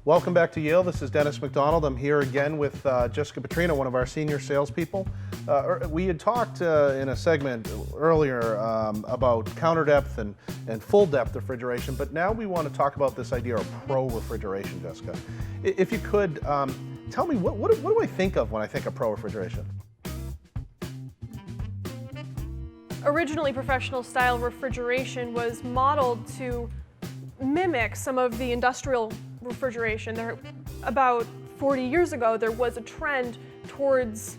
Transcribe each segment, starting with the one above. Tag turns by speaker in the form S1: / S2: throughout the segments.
S1: Welcome back to Yale. This is Dennis McDonald. I'm here again with Jessica Petrino, one of our senior salespeople. We had talked in a segment earlier about counter depth and full depth refrigeration, but now we want to talk about this idea of Pro Refrigeration, Jessica. If you could, tell me, what do I think of when I think of Pro Refrigeration?
S2: Originally, professional style refrigeration was modeled to mimic some of the industrial refrigeration. About 40 years ago, there was a trend towards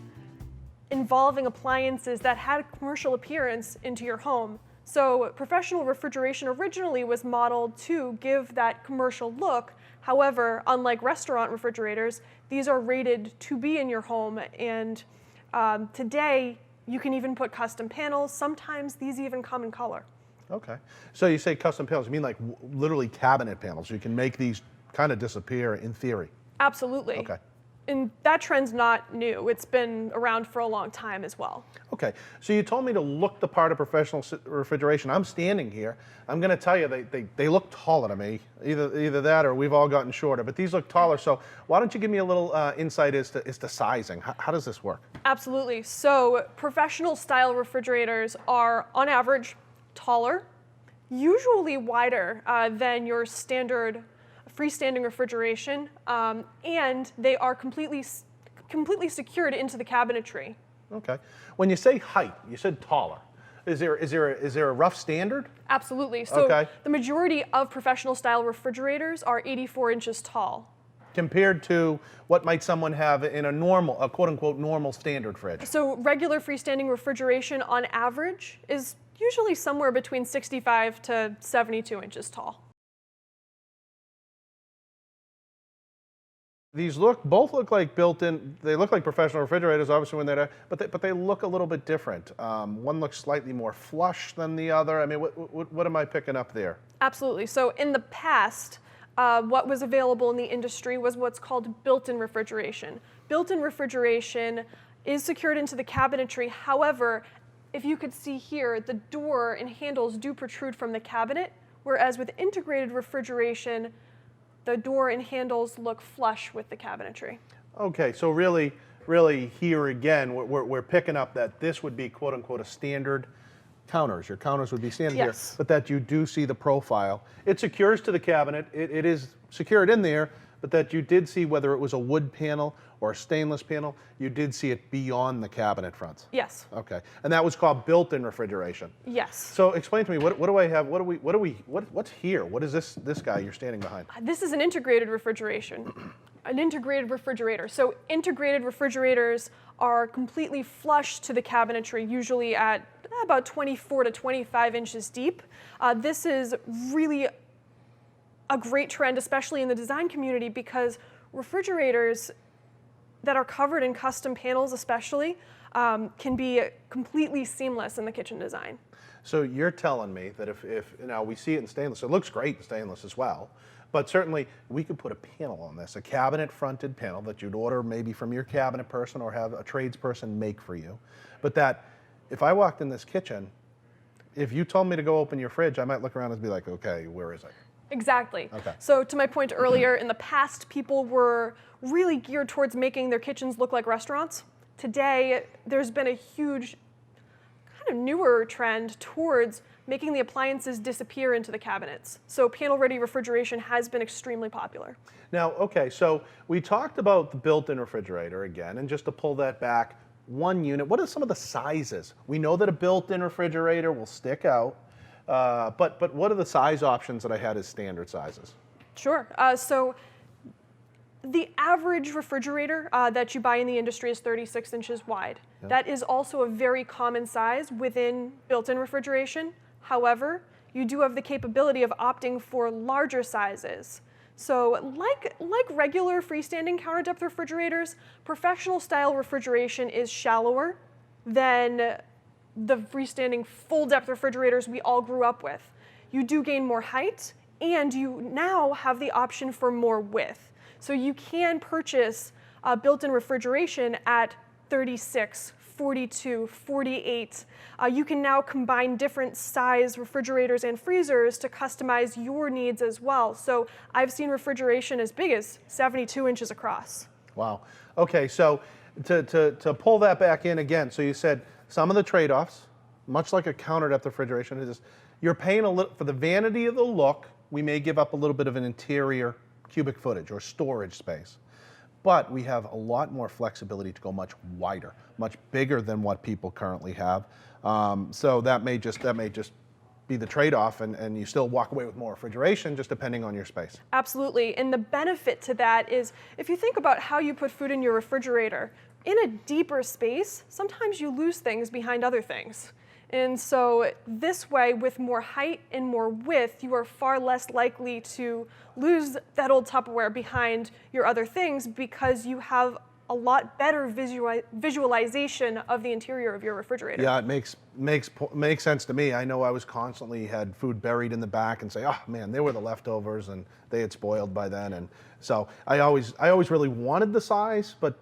S2: involving appliances that had a commercial appearance into your home. So professional refrigeration originally was modeled to give that commercial look. However, unlike restaurant refrigerators, these are rated to be in your home, and today you can even put custom panels. Sometimes these even come in color.
S1: Okay. So you say custom panels, you mean like literally cabinet panels. You can make these kind of disappear in theory.
S2: Absolutely.
S1: Okay.
S2: And that trend's not new. It's been around for a long time as well.
S1: Okay. So you told me to look the part of professional refrigeration. I'm standing here. I'm going to tell you, they look taller to me. Either that or we've all gotten shorter. But these look taller. So why don't you give me a little insight as to sizing? How does this work?
S2: Absolutely. So professional style refrigerators are, on average, taller, usually wider than your standard freestanding refrigeration, and they are completely secured into the cabinetry.
S1: Okay. When you say height, you said taller. Is there a rough standard?
S2: Absolutely. So
S1: okay.
S2: The majority of professional style refrigerators are 84 inches tall.
S1: Compared to what might someone have in a quote unquote normal standard fridge?
S2: So regular freestanding refrigeration on average is usually somewhere between 65 to 72 inches tall.
S1: These both look like built-in. They look like professional refrigerators, obviously when they're there, but they look a little bit different. One looks slightly more flush than the other. I mean, what am I picking up there?
S2: Absolutely. So in the past, what was available in the industry was what's called built-in refrigeration. Built-in refrigeration is secured into the cabinetry. However, if you could see here, the door and handles do protrude from the cabinet, whereas with integrated refrigeration, the door and handles look flush with the cabinetry.
S1: Okay, so really here again, we're picking up that this would be quote unquote a standard counters. Your counters would be standard
S2: yes.
S1: here, but that you do see the profile. It secures to the cabinet. It is secured in there, but that you did see whether it was a wood panel or a stainless panel, you did see it beyond the cabinet fronts.
S2: Yes.
S1: Okay, and that was called built-in refrigeration.
S2: Yes.
S1: So explain to me, what do I have? What's here? What is this guy you're standing behind?
S2: This is an integrated refrigeration, an integrated refrigerator. So integrated refrigerators are completely flush to the cabinetry, usually at about 24 to 25 inches deep. This is really a great trend, especially in the design community, because refrigerators that are covered in custom panels especially can be completely seamless in the kitchen design.
S1: So you're telling me that if now we see it in stainless, it looks great in stainless as well, but certainly we could put a panel on this, a cabinet fronted panel that you'd order maybe from your cabinet person or have a tradesperson make for you. But that if I walked in this kitchen, if you told me to go open your fridge, I might look around and be like, okay, where is it?
S2: Exactly.
S1: Okay.
S2: So to my point earlier, in the past, people were really geared towards making their kitchens look like restaurants. Today, there's been a huge kind of newer trend towards making the appliances disappear into the cabinets. So panel-ready refrigeration has been extremely popular.
S1: Now, okay, so we talked about the built-in refrigerator again, and just to pull that back, one unit, what are some of the sizes? We know that a built-in refrigerator will stick out. But what are the size options that I had as standard sizes?
S2: Sure. So the average refrigerator that you buy in the industry is 36 inches wide.
S1: Yeah.
S2: That is also a very common size within built-in refrigeration. However, you do have the capability of opting for larger sizes. So like regular freestanding counter depth refrigerators, professional style refrigeration is shallower than the freestanding full depth refrigerators we all grew up with. You do gain more height, and you now have the option for more width. So you can purchase built-in refrigeration at 36 42, 48. You can now combine different size refrigerators and freezers to customize your needs as well. So I've seen refrigeration as big as 72 inches across.
S1: Wow. Okay, so to pull that back in again, so you said some of the trade-offs, much like a counter depth refrigeration, is you're paying a little for the vanity of the look. We may give up a little bit of an interior cubic footage or storage space, but we have a lot more flexibility to go much wider, much bigger than what people currently have. So that may just be the trade-off, and you still walk away with more refrigeration, just depending on your space.
S2: Absolutely, and the benefit to that is if you think about how you put food in your refrigerator, in a deeper space, sometimes you lose things behind other things. And so this way, with more height and more width, you are far less likely to lose that old Tupperware behind your other things because you have a lot better visualization of the interior of your refrigerator.
S1: Yeah, it makes sense to me. I know I was constantly had food buried in the back and say, oh man, they were the leftovers and they had spoiled by then. And so I always really wanted the size, but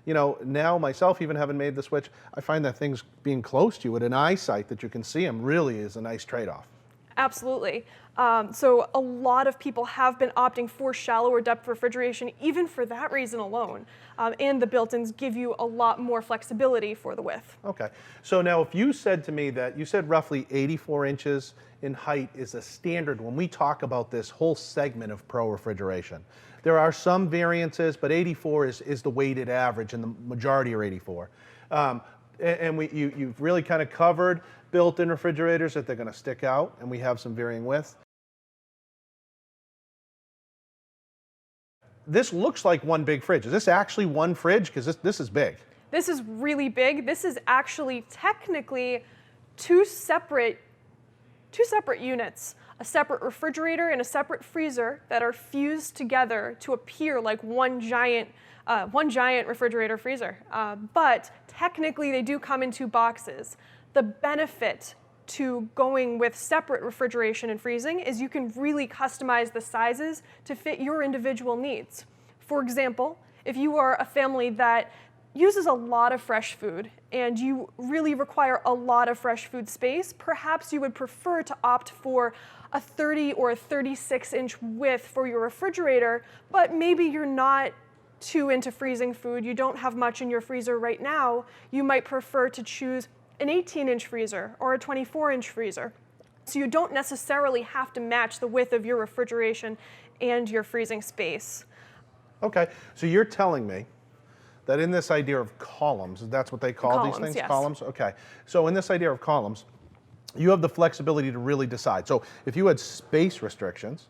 S1: you know, now myself, even having made the switch, I find that things being close to you at an eyesight that you can see them really is a nice trade-off.
S2: Absolutely. So a lot of people have been opting for shallower depth refrigeration, even for that reason alone. And the built-ins give you a lot more flexibility for the width.
S1: Okay. So now if you said to me that you said roughly 84 inches in height is a standard when we talk about this whole segment of Pro Refrigeration. There are some variances, but 84 is the weighted average, and the majority are 84. And you've really kind of covered built-in refrigerators that they're going to stick out, and we have some varying width. This looks like one big fridge. Is this actually one fridge? Because this is big.
S2: This is really big. This is actually technically two separate units, a separate refrigerator and a separate freezer that are fused together to appear like one giant refrigerator freezer. But technically they do come in two boxes. The benefit to going with separate refrigeration and freezing is you can really customize the sizes to fit your individual needs. For example, if you are a family that uses a lot of fresh food and you really require a lot of fresh food space, perhaps you would prefer to opt for a 30 or a 36-inch width for your refrigerator, but maybe you're not too into freezing food, you don't have much in your freezer right now, you might prefer to choose an 18-inch freezer or a 24-inch freezer. So you don't necessarily have to match the width of your refrigeration and your freezing space.
S1: Okay, so you're telling me that in this idea of columns, that's what they call these things?
S2: Yes.
S1: Columns? Okay. So in this idea of columns, you have the flexibility to really decide. So if you had space restrictions,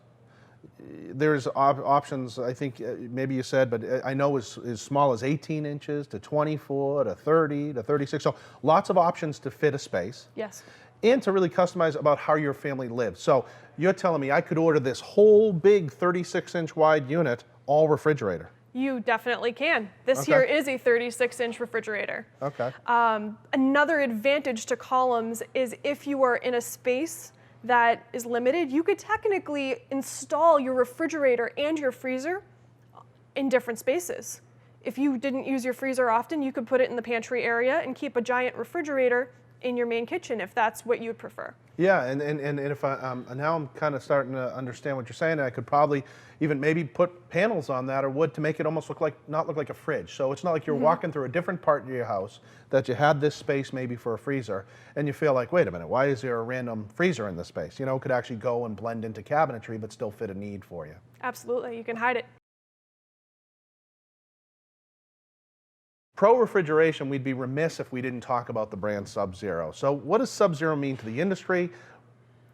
S1: there's options, I think maybe you said, but I know as small as 18 inches to 24 to 30 to 36. So lots of options to fit a space.
S2: Yes.
S1: And to really customize about how your family lives. So you're telling me I could order this whole big 36-inch wide unit, all refrigerator.
S2: You definitely can. This here is a 36-inch refrigerator.
S1: Okay.
S2: Another advantage to columns is if you are in a space that is limited, you could technically install your refrigerator and your freezer in different spaces. If you didn't use your freezer often, you could put it in the pantry area and keep a giant refrigerator in your main kitchen if that's what you'd prefer.
S1: Yeah, and if now I'm kind of starting to understand what you're saying, I could probably even maybe put panels on that or wood to make it almost not look like a fridge. So it's not like you're walking through a different part of your house that you had this space maybe for a freezer and you feel like, wait a minute, why is there a random freezer in this space? You know, it could actually go and blend into cabinetry but still fit a need for you.
S2: Absolutely, you can hide it.
S1: Pro Refrigeration, we'd be remiss if we didn't talk about the brand Sub-Zero. So what does Sub-Zero mean to the industry?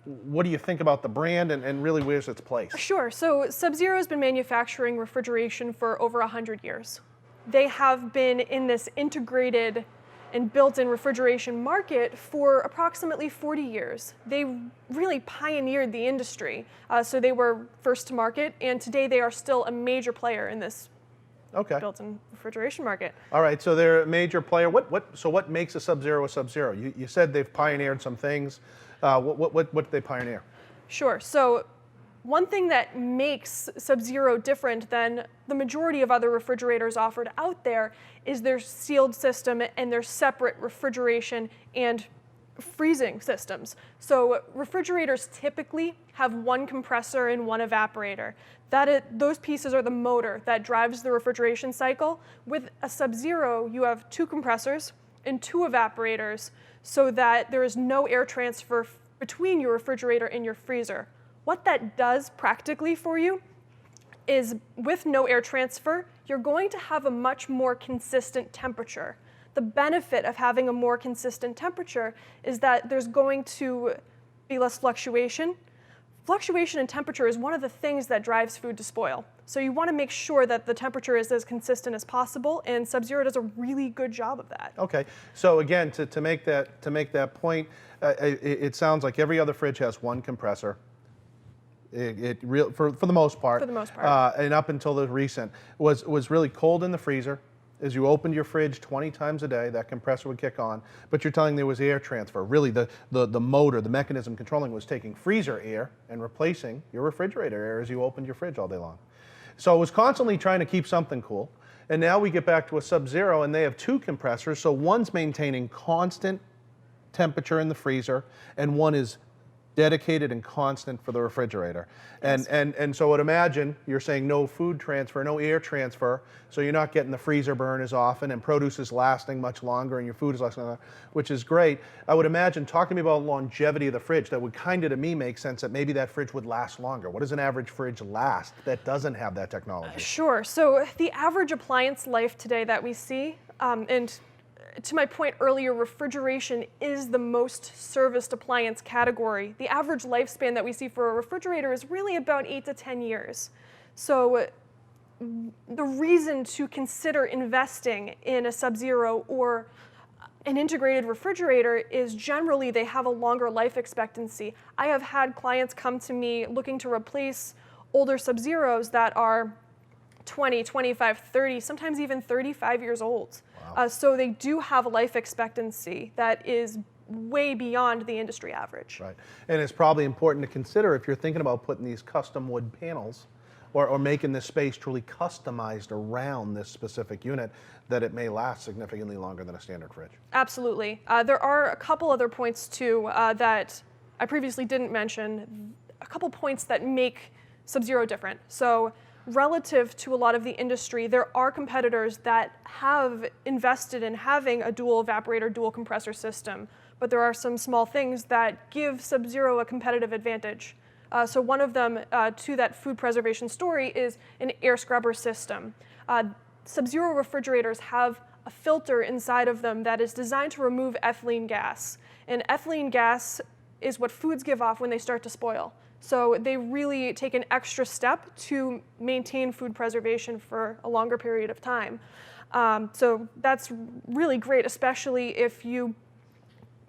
S1: What do you think about the brand and really where's its place?
S2: Sure, so Sub-Zero has been manufacturing refrigeration for over 100 years. They have been in this integrated and built-in refrigeration market for approximately 40 years. They really pioneered the industry. So they were first to market, and today they are still a major player in this built-in refrigeration market.
S1: All right, so they're a major player. So what makes a Sub-Zero a Sub-Zero? You said they've pioneered some things. What did they pioneer?
S2: Sure, so one thing that makes Sub-Zero different than the majority of other refrigerators offered out there is their sealed system and their separate refrigeration and freezing systems. So refrigerators typically have one compressor and one evaporator. Those pieces are the motor that drives the refrigeration cycle. With a Sub-Zero, you have two compressors and two evaporators so that there is no air transfer between your refrigerator and your freezer. What that does practically for you is, with no air transfer, you're going to have a much more consistent temperature. The benefit of having a more consistent temperature is that there's going to be less fluctuation. Fluctuation in temperature is one of the things that drives food to spoil. So you want to make sure that the temperature is as consistent as possible, and Sub-Zero does a really good job of that.
S1: Okay, so again, to make that point, it sounds like every other fridge has one compressor. For the most part.
S2: For the most part.
S1: And up until the recent, was really cold in the freezer. As you opened your fridge 20 times a day, that compressor would kick on, but you're telling there was air transfer. Really, the motor, the mechanism controlling was taking freezer air and replacing your refrigerator air as you opened your fridge all day long. So it was constantly trying to keep something cool. And now we get back to a Sub-Zero, and they have two compressors, so one's maintaining constant temperature in the freezer, and one is dedicated and constant for the refrigerator.
S2: Yes.
S1: And so I would imagine you're saying no food transfer, no air transfer, so you're not getting the freezer burn as often, and produce is lasting much longer, and your food is lasting longer, which is great. I would imagine, talk to me about longevity of the fridge. That would kind of, to me, make sense that maybe that fridge would last longer. What does an average fridge last that doesn't have that technology?
S2: Sure. So the average appliance life today that we see, and to my point earlier, refrigeration is the most serviced appliance category. The average lifespan that we see for a refrigerator is really about 8 to 10 years. So the reason to consider investing in a Sub-Zero or an integrated refrigerator is generally they have a longer life expectancy. I have had clients come to me looking to replace older Sub-Zeros that are 20, 25, 30, sometimes even 35 years old. Wow. So they do have a life expectancy that is way beyond the industry average.
S1: Right, and it's probably important to consider if you're thinking about putting these custom wood panels or making this space truly customized around this specific unit, that it may last significantly longer than a standard fridge.
S2: Absolutely. There are a couple other points too that I previously didn't mention, a couple points that make Sub-Zero different. So relative to a lot of the industry, there are competitors that have invested in having a dual evaporator, dual compressor system, but there are some small things that give Sub-Zero a competitive advantage. So one of them to that food preservation story is an air scrubber system. Sub-Zero refrigerators have a filter inside of them that is designed to remove ethylene gas. And ethylene gas is what foods give off when they start to spoil. So they really take an extra step to maintain food preservation for a longer period of time. So that's really great, especially if you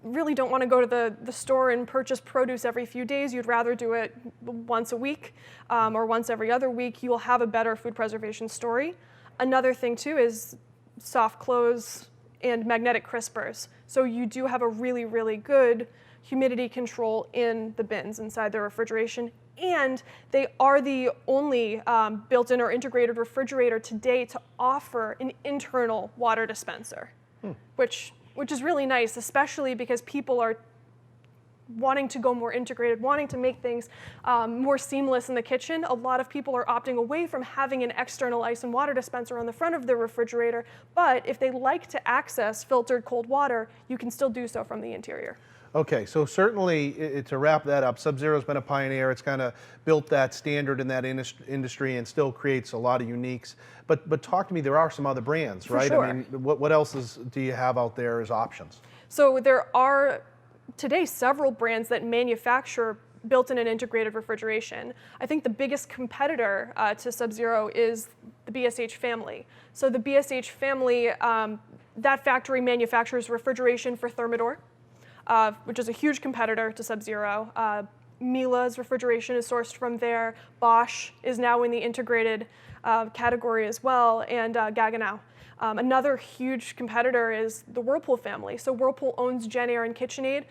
S2: really don't want to go to the store and purchase produce every few days. You'd rather do it once a week or once every other week. You will have a better food preservation story. Another thing too is soft close and magnetic crispers. So you do have a really, really good humidity control in the bins inside the refrigeration, and they are the only built-in or integrated refrigerator today to offer an internal water dispenser, which is really nice, especially because people are wanting to go more integrated, wanting to make things more seamless in the kitchen. A lot of people are opting away from having an external ice and water dispenser on the front of their refrigerator, but if they like to access filtered cold water, you can still do so from the interior.
S1: Okay, so certainly to wrap that up, Sub-Zero's been a pioneer. It's kind of built that standard in that industry and still creates a lot of uniques. But talk to me, there are some other brands, right?
S2: For sure.
S1: I mean, what else do you have out there as options?
S2: So there are today several brands that manufacture built-in and integrated refrigeration. I think the biggest competitor to Sub-Zero is the BSH family. So the BSH family, that factory manufactures refrigeration for Thermador, which is a huge competitor to Sub-Zero. Miele's refrigeration is sourced from there. Bosch is now in the integrated category as well, and Gaggenau. Another huge competitor is the Whirlpool family. So Whirlpool owns JennAir and KitchenAid.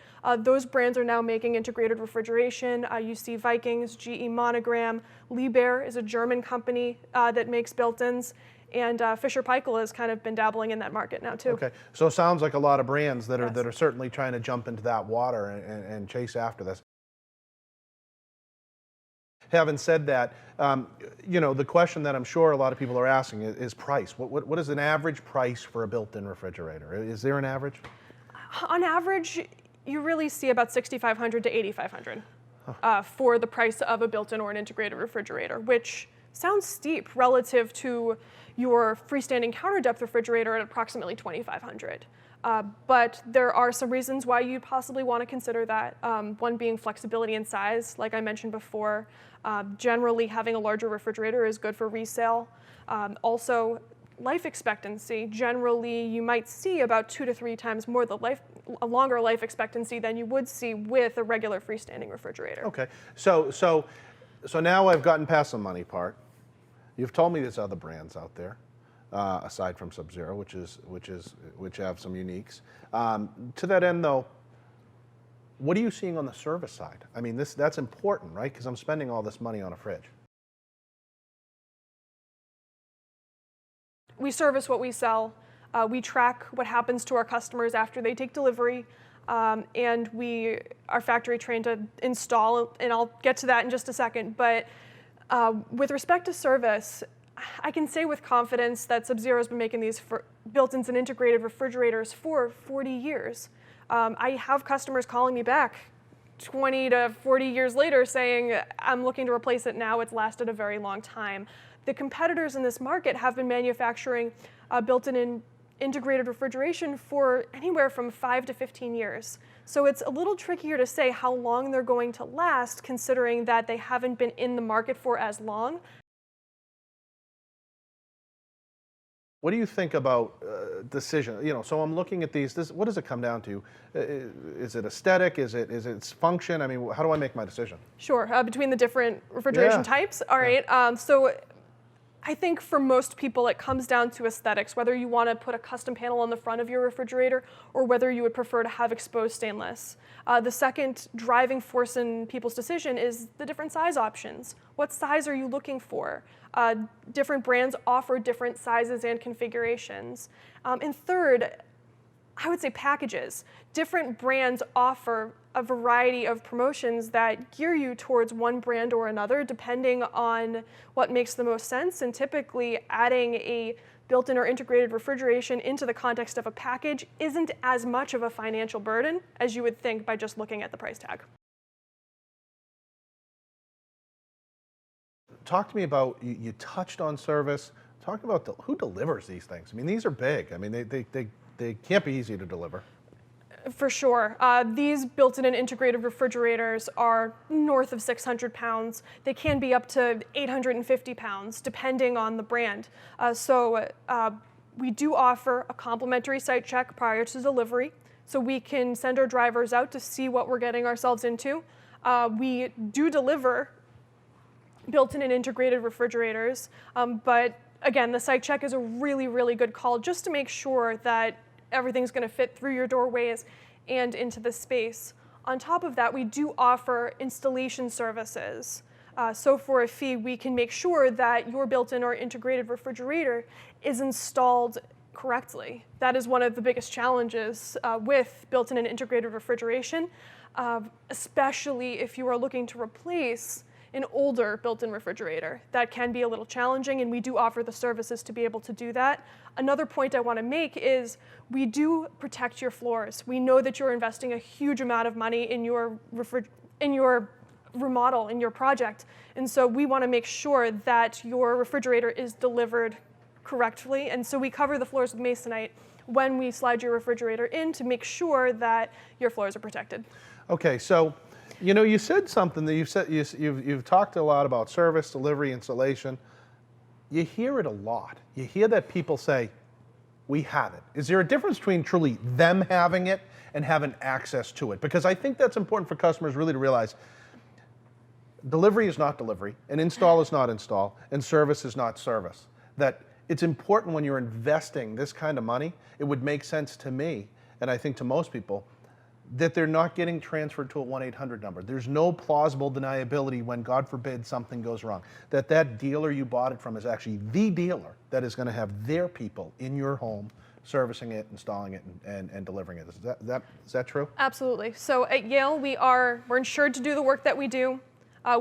S2: Those brands are now making integrated refrigeration. You see Vikings, GE Monogram. Liebherr is a German company that makes built-ins. And Fisher-Paykel has kind of been dabbling in that market now too.
S1: Okay, so it sounds like a lot of brands that are certainly trying to jump into that water and chase after this. Having said that, the question that I'm sure a lot of people are asking is price. What is an average price for a built-in refrigerator? Is there an average?
S2: On average, you really see about $6,500 to $8,500 for the price of a built-in or an integrated refrigerator, which sounds steep relative to your freestanding counter depth refrigerator at approximately $2,500. But there are some reasons why you possibly want to consider that. One being flexibility in size, like I mentioned before. Generally, having a larger refrigerator is good for resale. Also, life expectancy. Generally, you might see about 2 to 3 times more a longer life expectancy than you would see with a regular freestanding refrigerator.
S1: Okay, so now I've gotten past the money part. You've told me there's other brands out there, aside from Sub-Zero, which have some uniques. To that end, though, what are you seeing on the service side? I mean, that's important, right? Because I'm spending all this money on a fridge.
S2: We service what we sell. We track what happens to our customers after they take delivery. And we are factory trained to install, and I'll get to that in just a second. But with respect to service, I can say with confidence that Sub-Zero has been making these built-ins and integrated refrigerators for 40 years. I have customers calling me back 20 to 40 years later saying, I'm looking to replace it now, it's lasted a very long time. The competitors in this market have been manufacturing built-in and integrated refrigeration for anywhere from 5 to 15 years. So it's a little trickier to say how long they're going to last, considering that they haven't been in the market for as long.
S1: What do you think about decision? So I'm looking at these. What does it come down to? Is it aesthetic? Is it its function? I mean, how do I make my decision?
S2: Sure. Between the different refrigeration types. All right. So I think for most people, it comes down to aesthetics, whether you want to put a custom panel on the front of your refrigerator or whether you would prefer to have exposed stainless. The second driving force in people's decision is the different size options. What size are you looking for? Different brands offer different sizes and configurations. And third, I would say packages. Different brands offer a variety of promotions that gear you towards one brand or another, depending on what makes the most sense. And typically, adding a built-in or integrated refrigeration into the context of a package isn't as much of a financial burden as you would think by just looking at the price tag.
S1: Talk to me about, you touched on service. Talk about who delivers these things. I mean, these are big. I mean, they can't be easy to deliver.
S2: For sure. These built-in and integrated refrigerators are north of 600 pounds. They can be up to 850 pounds, depending on the brand. So we do offer a complimentary site check prior to delivery, so we can send our drivers out to see what we're getting ourselves into. We do deliver built-in and integrated refrigerators, but again, the site check is a really, really good call just to make sure that everything's going to fit through your doorways and into the space. On top of that, we do offer installation services. So for a fee, we can make sure that your built-in or integrated refrigerator is installed correctly. That is one of the biggest challenges with built-in and integrated refrigeration, especially if you are looking to replace an older built-in refrigerator. That can be a little challenging, and we do offer the services to be able to do that. Another point I want to make is we do protect your floors. We know that you're investing a huge amount of money in your remodel, in your project, and so we want to make sure that your refrigerator is delivered correctly, and so we cover the floors with masonite when we slide your refrigerator in to make sure that your floors are protected.
S1: Okay, so you said something that you've talked a lot about service, delivery, installation. You hear it a lot. You hear that people say, we have it. Is there a difference between truly them having it and having access to it? Because I think that's important for customers really to realize delivery is not delivery, and install is not install, and service is not service. That it's important when you're investing this kind of money, it would make sense to me, and I think to most people, that they're not getting transferred to a 1-800 number. There's no plausible deniability when, God forbid, something goes wrong. That dealer you bought it from is actually the dealer that is going to have their people in your home servicing it, installing it, and delivering it. Is that true?
S2: Absolutely. So at Yale, we're insured to do the work that we do.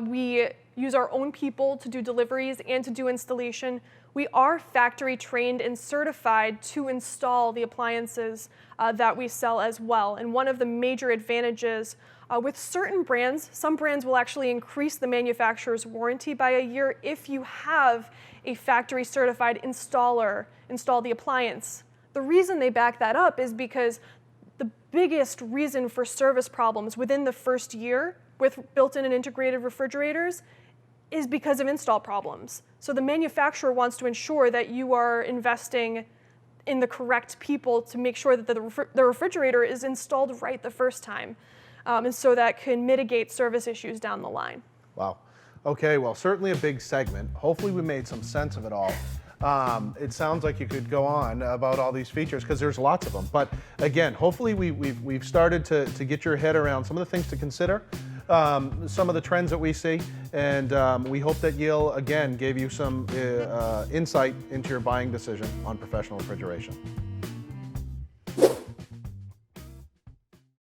S2: We use our own people to do deliveries and to do installation. We are factory trained and certified to install the appliances that we sell as well. And one of the major advantages with certain brands, some brands will actually increase the manufacturer's warranty by a year if you have a factory certified installer install the appliance. The reason they back that up is because the biggest reason for service problems within the first year with built-in and integrated refrigerators is because of install problems. So the manufacturer wants to ensure that you are investing in the correct people to make sure that the refrigerator is installed right the first time. And so that can mitigate service issues down the line.
S1: Wow. Okay, well, certainly a big segment. Hopefully we made some sense of it all. It sounds like you could go on about all these features because there's lots of them. But again, hopefully we've started to get your head around some of the things to consider, some of the trends that we see, and we hope that Yale, again, gave you some insight into your buying decision on professional refrigeration.